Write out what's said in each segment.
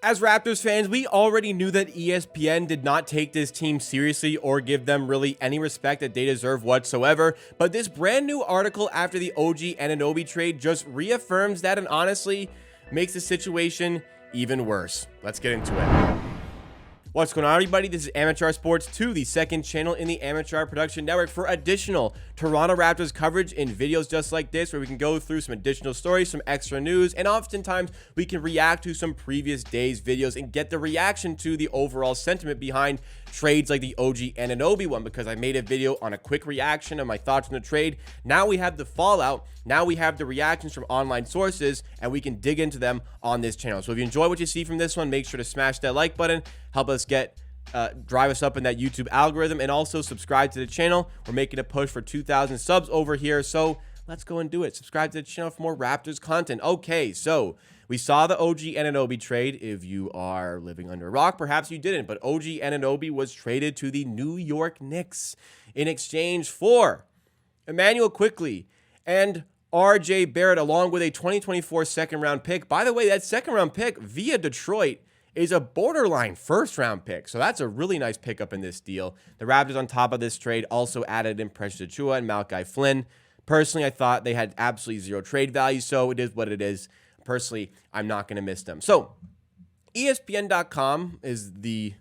As Raptors fans, we already knew that ESPN did not take this team seriously or give them really any respect that they deserve whatsoever, but this brand new article after the OG Anunoby trade just reaffirms that and honestly makes the situation even worse. Let's get into it. What's going on, everybody? This is Amateur Sports 2, the second channel in the Amateur Production Network for additional Toronto Raptors coverage in videos just like this, where we can go through some additional stories, some extra news, and oftentimes we can react to some previous days' videos and get the reaction to the overall sentiment behind trades like the OG Anunoby one, because I made a video on a quick reaction of my thoughts on the trade. Now we have the fallout. Now we have the reactions from online sources, and we can dig into them on this channel. So if you enjoy what you see from this one, make sure to smash that like button. Help us drive us up in that YouTube algorithm, and also subscribe to the channel. We're making a push for 2,000 subs over here, so let's go and do it. Subscribe to the channel for more Raptors content. Okay, so we saw the OG Anunoby trade. If you are living under a rock, perhaps you didn't, but OG Anunoby was traded to the New York Knicks in exchange for Immanuel Quicjkley and RJ Barrett, along with a 2024 second-round pick. By the way, that second-round pick via Detroit is a borderline first-round pick, so that's a really nice pickup in this deal. The Raptors, on top of this trade, also added in Precious Achiuwa and Malachi Flynn. Personally, I thought they had absolutely zero trade value, so it is what it is. Personally, I'm not going to miss them. So, ESPN.com is the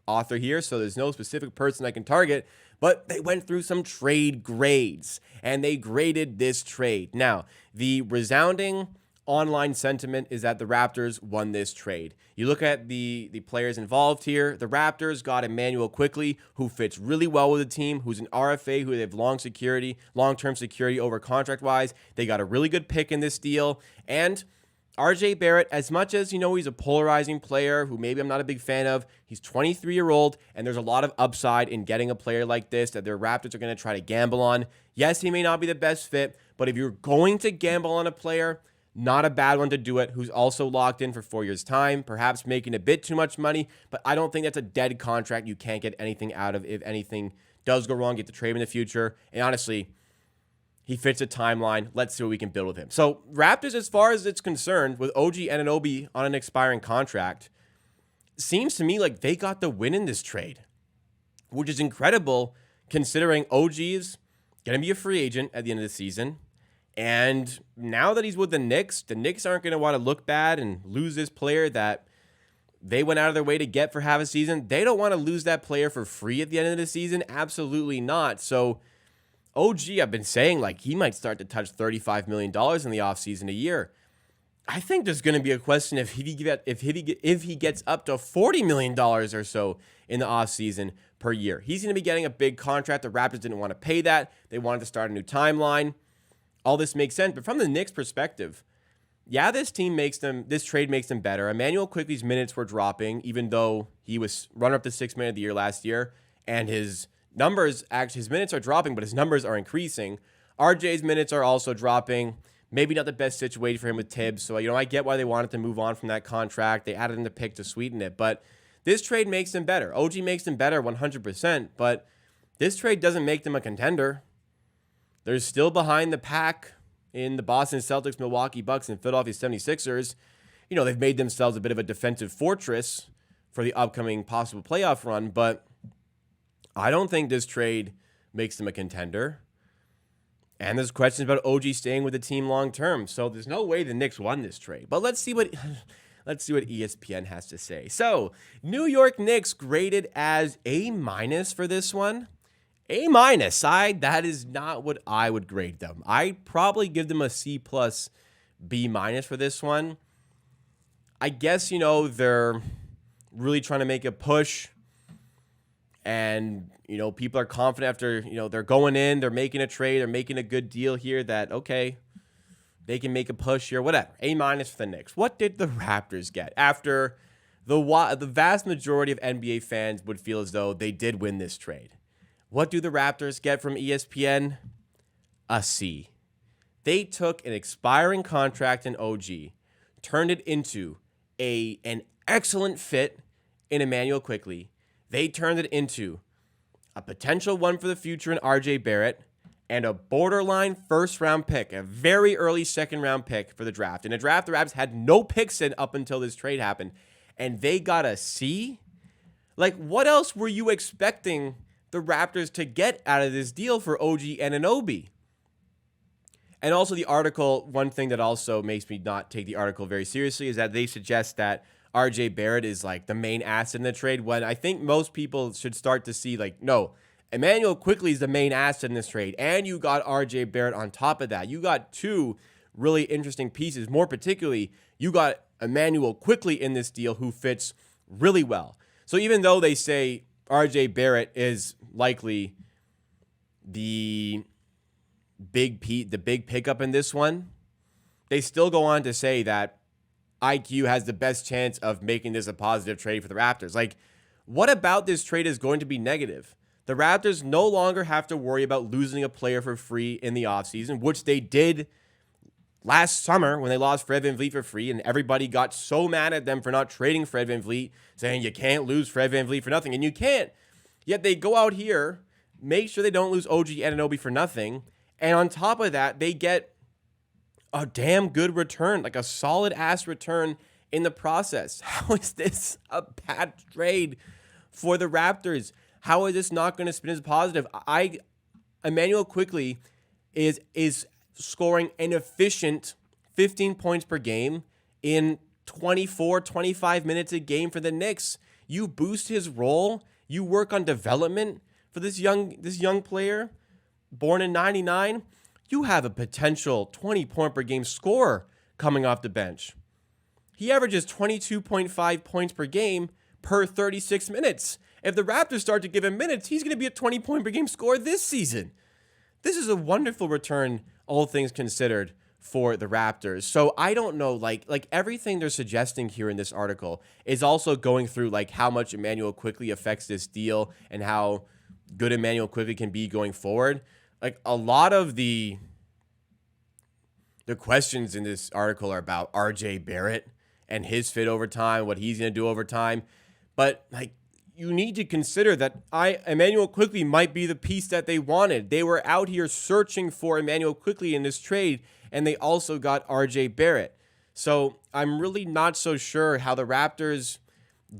author here, so there's no specific person I can target, but they went through some trade grades, and they graded this trade. Now, the resounding online sentiment is that the Raptors won this trade. You look at the players involved here. The Raptors got Immanuel Quicjkley, who fits really well with the team, who's an RFA, who they have long-term security over contract-wise. They got a really good pick in this deal. And RJ Barrett, as much as, he's a polarizing player who maybe I'm not a big fan of, he's 23-year-old, and there's a lot of upside in getting a player like this that their Raptors are going to try to gamble on. Yes, he may not be the best fit, but if you're going to gamble on a player, not a bad one to do it, who's also locked in for 4 years' time, perhaps making a bit too much money, but I don't think that's a dead contract you can't get anything out of. If anything does go wrong, get the trade in the future. And honestly, he fits a timeline. Let's see what we can build with him. So Raptors, as far as it's concerned, with OG Anunoby on an expiring contract, seems to me like they got the win in this trade, which is incredible considering OG is going to be a free agent at the end of the season. And now that he's with the Knicks aren't going to want to look bad and lose this player that they went out of their way to get for half a season. They don't want to lose that player for free at the end of the season. Absolutely not. So OG, I've been saying, like, he might start to touch $35 million in the offseason a year. I think there's going to be a question if he gets up to $40 million or so in the offseason per year. He's going to be getting a big contract. The Raptors didn't want to pay that. They wanted to start a new timeline. All this makes sense, but from the Knicks' perspective, yeah, this trade makes them better. Immanuel Quicjkley's minutes were dropping, even though he was runner-up to Sixth Man of the Year last year, and his minutes are dropping, but his numbers are increasing. RJ's minutes are also dropping. Maybe not the best situation for him with Tibbs, so I get why they wanted to move on from that contract. They added in the pick to sweeten it, but this trade makes them better. OG makes them better 100%, but this trade doesn't make them a contender. They're still behind the pack in the Boston Celtics, Milwaukee Bucks, and Philadelphia 76ers. They've made themselves a bit of a defensive fortress for the upcoming possible playoff run, but I don't think this trade makes them a contender. And there's questions about OG staying with the team long term. So there's no way the Knicks won this trade. But let's see what ESPN has to say. So, New York Knicks graded as A- for this one. A-. That is not what I would grade them. I'd probably give them a C+, B- for this one. I guess, they're really trying to make a push. And, people are confident after, they're going in, they're making a trade, they're making a good deal here that, okay, they can make a push here, whatever. A- for the Knicks. What did the Raptors get? After the vast majority of NBA fans would feel as though they did win this trade. What do the Raptors get from ESPN? A C. They took an expiring contract in OG, turned it into an excellent fit in Immanuel Quicjkley. They turned it into a potential one for the future in RJ Barrett, and a borderline first-round pick, a very early second-round pick for the draft. In a draft, the Raptors had no picks in up until this trade happened, and they got a C? Like, what else were you expecting the Raptors to get out of this deal for OG Anunoby? And also the article, one thing that also makes me not take the article very seriously is that they suggest that RJ Barrett is like the main asset in the trade, when I think most people should start to see like, no, Immanuel Quicjkley is the main asset in this trade, and you got RJ Barrett on top of that. You got two really interesting pieces. More particularly, you got Immanuel Quicjkley in this deal who fits really well. So even though they say RJ Barrett is likely the big pickup in this one, they still go on to say that IQ has the best chance of making this a positive trade for the Raptors. Like, what about this trade is going to be negative? The Raptors no longer have to worry about losing a player for free in the offseason, which they did last summer when they lost Fred VanVleet for free, and everybody got so mad at them for not trading Fred VanVleet, saying you can't lose Fred VanVleet for nothing, and you can't. Yet they go out here, make sure they don't lose OG Anunoby for nothing, and on top of that, they get a damn good return, like a solid-ass return in the process. How is this a bad trade for the Raptors? How is this not going to spin as positive? Immanuel Quicjkley is scoring an efficient 15 points per game in 24, 25 minutes a game for the Knicks. You boost his role. You work on development for this young player, born in '99. You have a potential 20-point per game scorer coming off the bench. He averages 22.5 points per game per 36 minutes. If the Raptors start to give him minutes, he's going to be a 20-point per game scorer this season. This is a wonderful return, all things considered, for the Raptors. So I don't know, like everything they're suggesting here in this article is also going through like how much Immanuel Quicjkley affects this deal and how good Immanuel Quicjkley can be going forward. Like, a lot of the questions in this article are about RJ Barrett and his fit over time, what he's going to do over time. But like, you need to consider that Immanuel Quicjkley might be the piece that they wanted. They were out here searching for Immanuel Quicjkley in this trade, and they also got RJ Barrett. So I'm really not so sure how the Raptors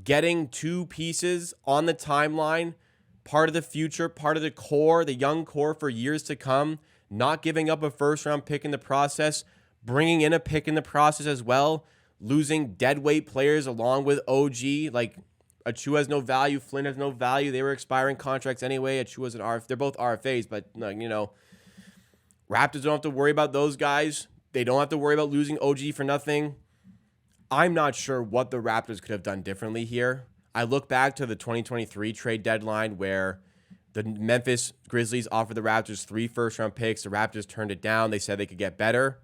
getting two pieces on the timeline, part of the future, part of the core, the young core for years to come, not giving up a first-round pick in the process, bringing in a pick in the process as well, losing deadweight players along with OG, like Achua has no value, Flynn has no value. They were expiring contracts anyway. Achua's an RF. They're both RFAs, but you know, Raptors don't have to worry about those guys. They don't have to worry about losing OG for nothing. I'm not sure what the Raptors could have done differently here. I look back to the 2023 trade deadline where the Memphis Grizzlies offered the Raptors 3 first-round picks. The Raptors turned it down. They said they could get better.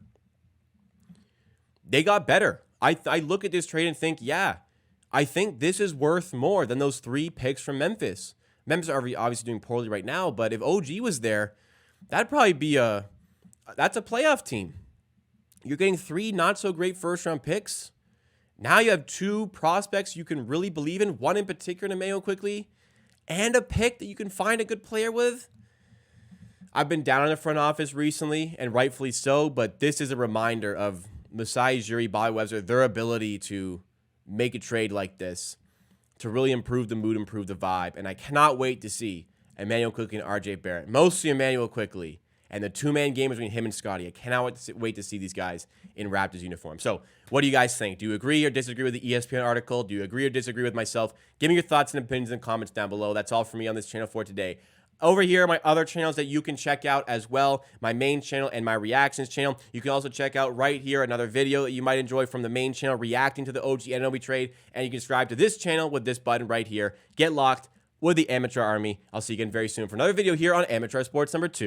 They got better. I look at this trade and think, yeah, I think this is worth more than those 3 picks from Memphis. Memphis are obviously doing poorly right now, but if OG was there, that'd probably be that's a playoff team. You're getting 3 not-so-great first-round picks. Now you have 2 prospects you can really believe in, one in particular, Immanuel Quicjkley, and a pick that you can find a good player with. I've been down in the front office recently, and rightfully so, but this is a reminder of Masai Ujiri, Bobby Webster, their ability to make a trade like this, to really improve the mood, improve the vibe, and I cannot wait to see Immanuel Quicjkley and RJ Barrett, mostly Immanuel Quicjkley, and the 2-man game between him and Scottie. I cannot wait to see these guys in Raptors uniform. So what do you guys think? Do you agree or disagree with the ESPN article? Do you agree or disagree with myself? Give me your thoughts and opinions in the comments down below. That's all for me on this channel for today. Over here are my other channels that you can check out as well. My main channel and my reactions channel. You can also check out right here another video that you might enjoy from the main channel reacting to the OG Anunoby trade. And you can subscribe to this channel with this button right here. Get locked with the Amateur Army. I'll see you again very soon for another video here on Amateur Sports number 2.